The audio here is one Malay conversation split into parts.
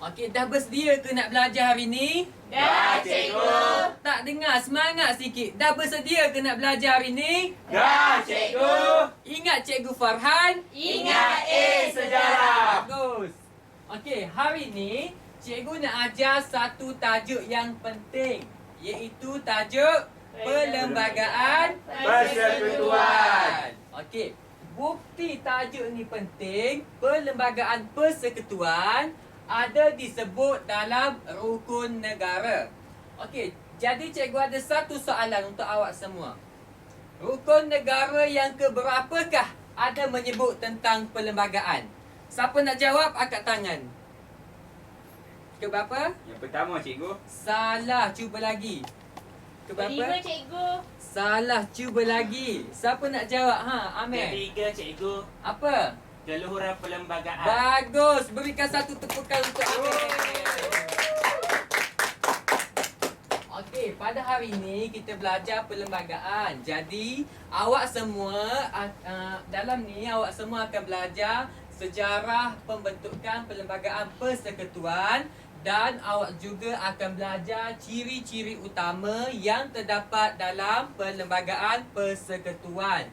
Okey, dah bersedia ke nak belajar hari ni? Dah, cikgu. Tak dengar, semangat sikit. Dah bersedia ke nak belajar hari ni? Dah, cikgu. Ingat Cikgu Farhan? Ingat A sejarah. Bagus. Okey, hari ni cikgu nak ajar satu tajuk yang penting, iaitu tajuk Perlembagaan Persekutuan. Okey, bukti tajuk ni penting. Perlembagaan persekutuan ada disebut dalam rukun negara. Okey, jadi cikgu ada satu soalan untuk awak semua. Rukun negara yang keberapakah ada menyebut tentang perlembagaan? Siapa nak jawab, angkat tangan. Keberapa? Yang pertama, cikgu. Salah, cuba lagi. Kelima, Keberapa? cikgu. Salah, cuba lagi. Siapa nak jawab? Ha, Amir. Ketiga, cikgu. Apa? Keluhuran perlembagaan. Bagus. Berikan satu tepukan untuk Amir. Okey, pada hari ini kita belajar perlembagaan. Jadi, awak semua dalam ni awak semua akan belajar sejarah pembentukan perlembagaan persekutuan dan awak juga akan belajar ciri-ciri utama yang terdapat dalam perlembagaan persekutuan.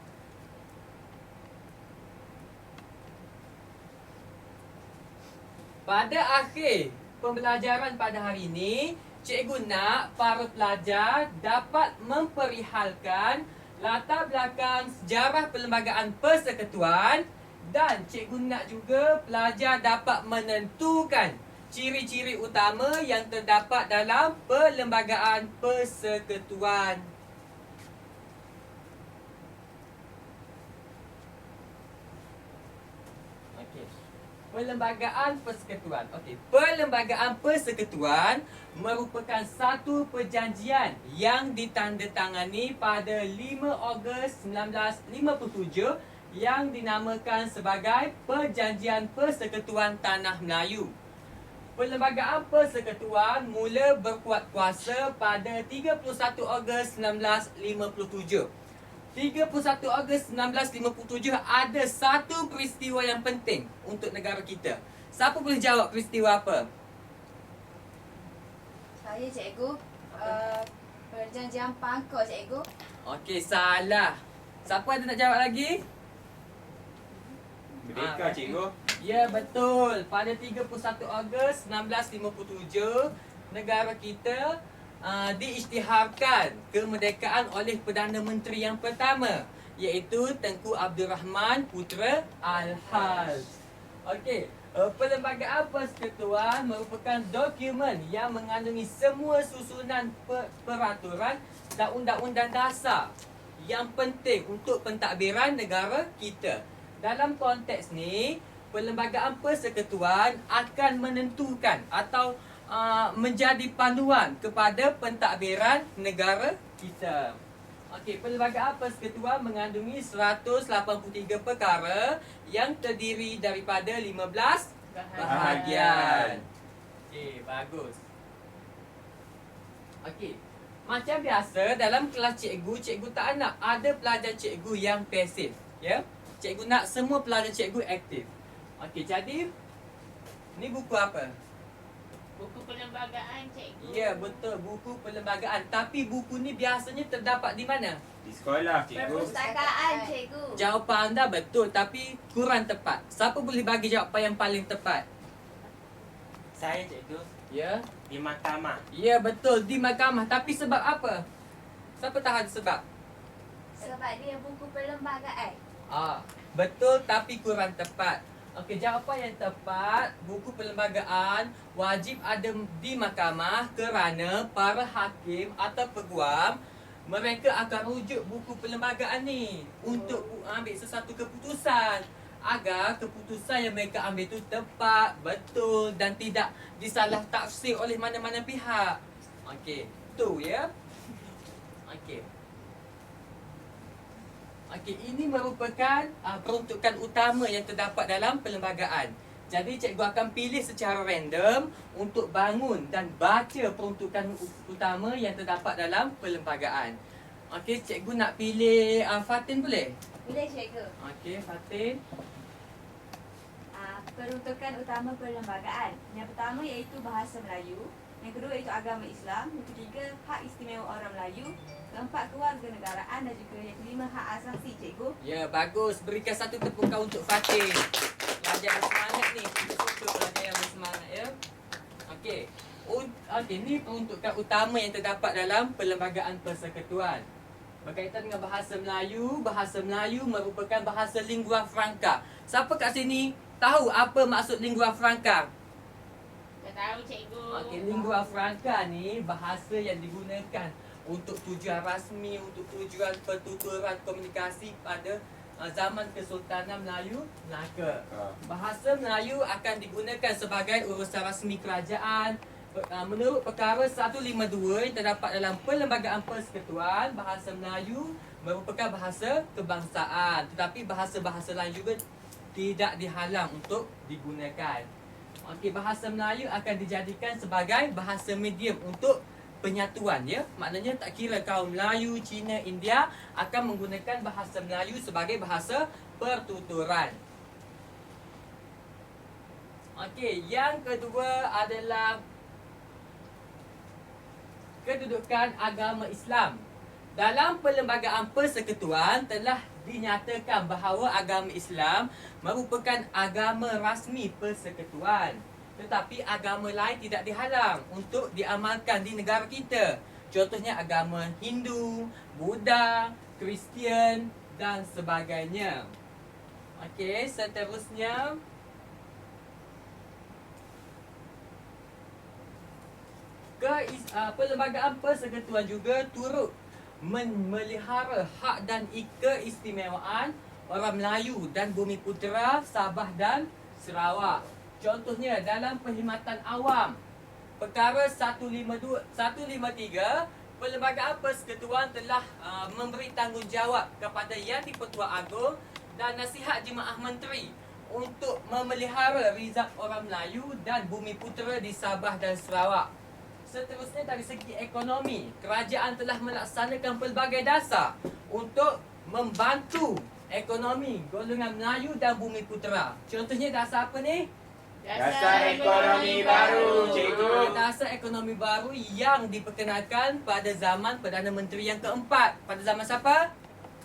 Pada akhir pembelajaran pada hari ini, cikgu nak para pelajar dapat memperihalkan latar belakang sejarah perlembagaan persekutuan dan cikgu nak juga pelajar dapat menentukan ciri-ciri utama yang terdapat dalam perlembagaan persekutuan. Okey. Perlembagaan persekutuan. Okey, perlembagaan persekutuan merupakan satu perjanjian yang ditandatangani pada 5 Ogos 1957 yang dinamakan sebagai Perjanjian Persekutuan Tanah Melayu. Perlembagaan persekutuan mula berkuat kuasa pada 31 Ogos 1957. 31 Ogos 1957 ada satu peristiwa yang penting untuk negara kita. Siapa boleh jawab peristiwa apa? Saya, cikgu. Perjanjian Pangkor, cikgu. Okey, salah. Siapa ada nak jawab lagi? Merdeka, cikgu. Ya, betul. Pada 31 Ogos 1957, negara kita diisytiharkan kemerdekaan oleh Perdana Menteri yang pertama, iaitu Tengku Abdul Rahman Putera Al-Haj. Okey, perlembagaan persekutuan merupakan dokumen yang mengandungi semua susunan peraturan dan undang-undang dasar yang penting untuk pentadbiran negara kita. Dalam konteks ni, perlembagaan persekutuan akan menentukan atau menjadi panduan kepada pentadbiran negara kita. Okey, perlembagaan persekutuan mengandungi 183 perkara yang terdiri daripada 15 bahagian. Okey, bagus. Okey, macam biasa dalam kelas cikgu, cikgu tak nak ada pelajar cikgu yang pasif, ya. Cikgu nak semua pelajar cikgu aktif. Okey, jadi ni buku apa? Buku perlembagaan, cikgu. Ya, betul, buku perlembagaan. Tapi buku ni biasanya terdapat di mana? Di sekolah, cikgu. Perpustakaan, cikgu. Jawapan anda betul tapi kurang tepat. Siapa boleh bagi jawapan yang paling tepat? Saya, cikgu. Ya. Di mahkamah. Ya, betul, di mahkamah. Tapi sebab apa? Siapa tahan sebab? Sebab dia buku perlembagaan. Betul tapi kurang tepat. Okey, jawapan yang tepat, buku perlembagaan wajib ada di mahkamah kerana para hakim atau peguam mereka akan rujuk buku perlembagaan ni untuk ambil sesuatu keputusan agar keputusan yang mereka ambil itu tepat, betul dan tidak disalah tafsir oleh mana-mana pihak. Okey, tu ya. Okey. Okey, ini merupakan peruntukan utama yang terdapat dalam perlembagaan. Jadi cikgu akan pilih secara random untuk bangun dan baca peruntukan utama yang terdapat dalam perlembagaan. Okey, cikgu nak pilih Fatin boleh? Boleh, cikgu. Okey, Fatin. peruntukan utama perlembagaan. Yang pertama iaitu bahasa Melayu. Yang kedua iaitu agama Islam. Yang ketiga, hak istimewa orang Melayu. Keempat, kewarganegaraan. Dan juga yang kelima, hak asasi, cikgu. Ya, bagus. Berikan satu tepukan untuk Fatih. Pelajar bersemangat ni. Kita suka pelajar yang bersemangat ya. Okey. Okey, ni peruntukan utama yang terdapat dalam Perlembagaan Persekutuan. Berkaitan dengan bahasa Melayu merupakan bahasa lingua franca. Siapa kat sini tahu apa maksud lingua franca? Tak tahu, cikgu. Okey, lingua franca ni bahasa yang digunakan untuk tujuan rasmi, untuk tujuan pertuturan komunikasi pada zaman Kesultanan Melayu Melaka. Bahasa Melayu akan digunakan sebagai urusan rasmi kerajaan. Menurut perkara 152 yang terdapat dalam Perlembagaan Persekutuan, bahasa Melayu merupakan bahasa kebangsaan. Tetapi bahasa-bahasa lain juga tidak dihalang untuk digunakan. Okey, bahasa Melayu akan dijadikan sebagai bahasa medium untuk penyatuan ya. Maknanya tak kira kaum Melayu, Cina, India akan menggunakan bahasa Melayu sebagai bahasa pertuturan. Okey, yang kedua adalah kedudukan agama Islam. Dalam Perlembagaan Persekutuan telah dinyatakan bahawa agama Islam merupakan agama rasmi persekutuan. Tetapi agama lain tidak dihalang untuk diamalkan di negara kita. Contohnya agama Hindu, Buddha, Kristian dan sebagainya. Okey, seterusnya Perlembagaan Persekutuan juga turut memelihara hak dan keistimewaan orang Melayu dan Bumiputera, Sabah dan Sarawak. Contohnya dalam perkhidmatan awam, perkara 153, Perlembagaan Persekutuan telah memberi tanggungjawab kepada Yang di-Pertua Agong dan Nasihat Jemaah Menteri untuk memelihara rizab orang Melayu dan Bumiputera di Sabah dan Sarawak. Seterusnya dari segi ekonomi, kerajaan telah melaksanakan pelbagai dasar untuk membantu ekonomi golongan Melayu dan Bumiputera. Contohnya dasar apa ni? Dasar ekonomi baru, cikgu. Dasar ekonomi baru yang diperkenalkan pada zaman Perdana Menteri yang keempat. Pada zaman siapa?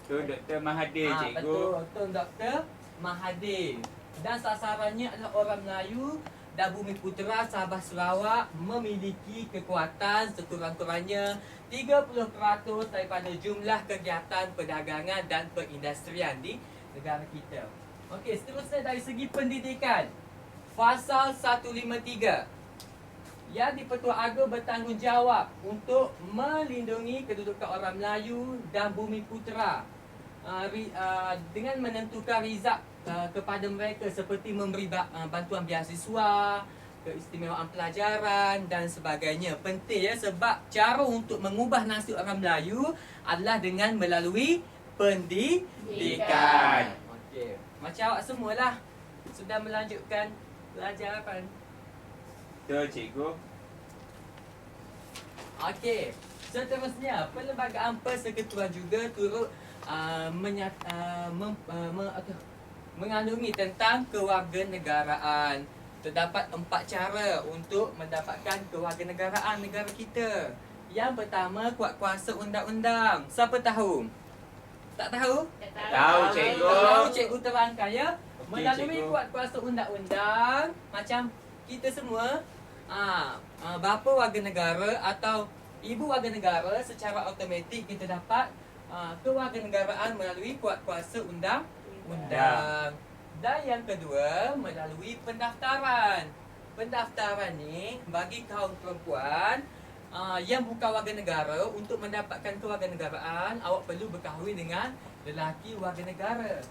Tu Dr. Mahathir, cikgu. Betul, Dr. Mahathir. Dan sasarannya adalah orang Melayu dan Bumiputera Sabah Sarawak memiliki kekuatan sekurang-kurangnya 30% daripada jumlah kegiatan perdagangan dan perindustrian di negara kita. Okey, seterusnya dari segi pendidikan. Fasal 153. Yang di-Pertua Agong bertanggungjawab untuk melindungi kedudukan orang Melayu dan Bumiputera dengan menentukan rizab kepada mereka seperti memberi bantuan beasiswa, keistimewaan pelajaran dan sebagainya. Penting ya, sebab cara untuk mengubah nasib orang Melayu adalah dengan melalui pendidikan. Okey, macam awak semualah sudah melanjutkan pelajaran. Betul, cikgu. Okey, seterusnya Perlembagaan Persekutuan juga turut mengandungi tentang kewarganegaraan. Terdapat 4 cara untuk mendapatkan kewarganegaraan negara kita. Yang pertama, kuat kuasa undang-undang. Siapa tahu? Tak tahu? Tahu, cikgu. Tahu, cikgu terangkan ya. Okey, Melalui cikgu. kuat kuasa undang-undang, macam kita semua, bapa warga negara atau ibu warga negara, secara automatik kita dapat kewarganegaraan melalui kuat kuasa undang-undang. Dan yang kedua, melalui pendaftaran. Pendaftaran ni bagi kaum perempuan yang bukan warga negara, untuk mendapatkan kewarganegaraan awak perlu berkahwin dengan lelaki warga negara.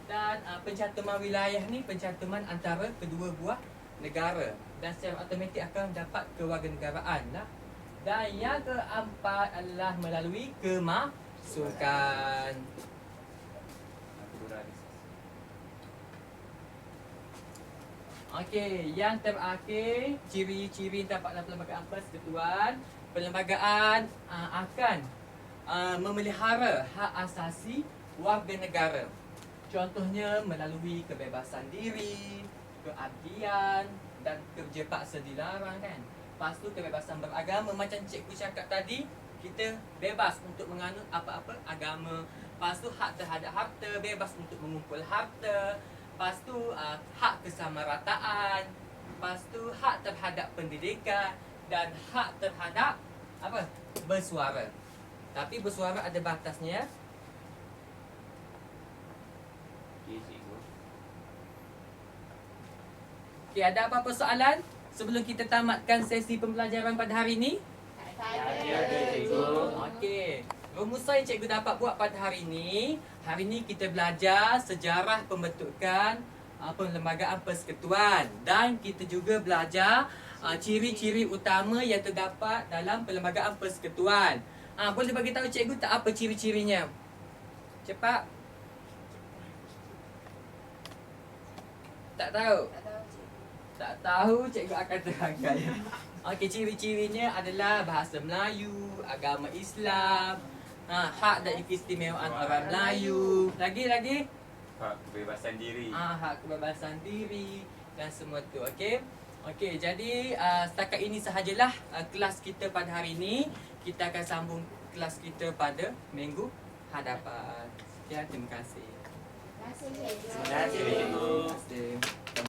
Dan pencantuman wilayah ni pencantuman antara kedua buah negara, dan secara automatik akan dapat kewarganegaraan lah. Dan yang keempat adalah melalui kemasukan. Okey, yang terakhir, ciri-ciri yang dapat dalam Perlembagaan Persekutuan. Perlembagaan akan memelihara hak asasi warga negara. Contohnya melalui kebebasan diri, keabdian dan kerja paksa dilarang kan. Lepas tu kebebasan beragama macam cikgu cakap tadi, kita bebas untuk menganut apa-apa agama. Lepas tu hak terhadap harta, bebas untuk mengumpul harta. Lepas tu hak kesamarataan. Lepas tu hak terhadap pendidikan dan hak terhadap apa? Bersuara. Tapi bersuara ada batasnya ya. Okey, cikgu. Okey, ada apa-apa soalan sebelum kita tamatkan sesi pembelajaran pada hari ini? Ada, cikgu. Okey. Rumusan yang cikgu dapat buat pada hari ini kita belajar sejarah pembentukan perlembagaan persekutuan dan kita juga belajar ciri-ciri utama yang terdapat dalam perlembagaan persekutuan. Boleh bagi tahu cikgu tak apa ciri-cirinya? Cepat. Tak tahu. Tak tahu, cikgu akan terangkan. Okey, ciri-cirinya adalah bahasa Melayu, agama Islam, hak dan keistimewaan orang Melayu. Lagi. Hak kebebasan diri. Hak kebebasan diri dan semua tu. Okey. Okey, jadi setakat ini sahajalah kelas kita pada hari ini. Kita akan sambung kelas kita pada minggu hadapan. Sekian, terima kasih. Terima kasih, cikgu. Terima kasih.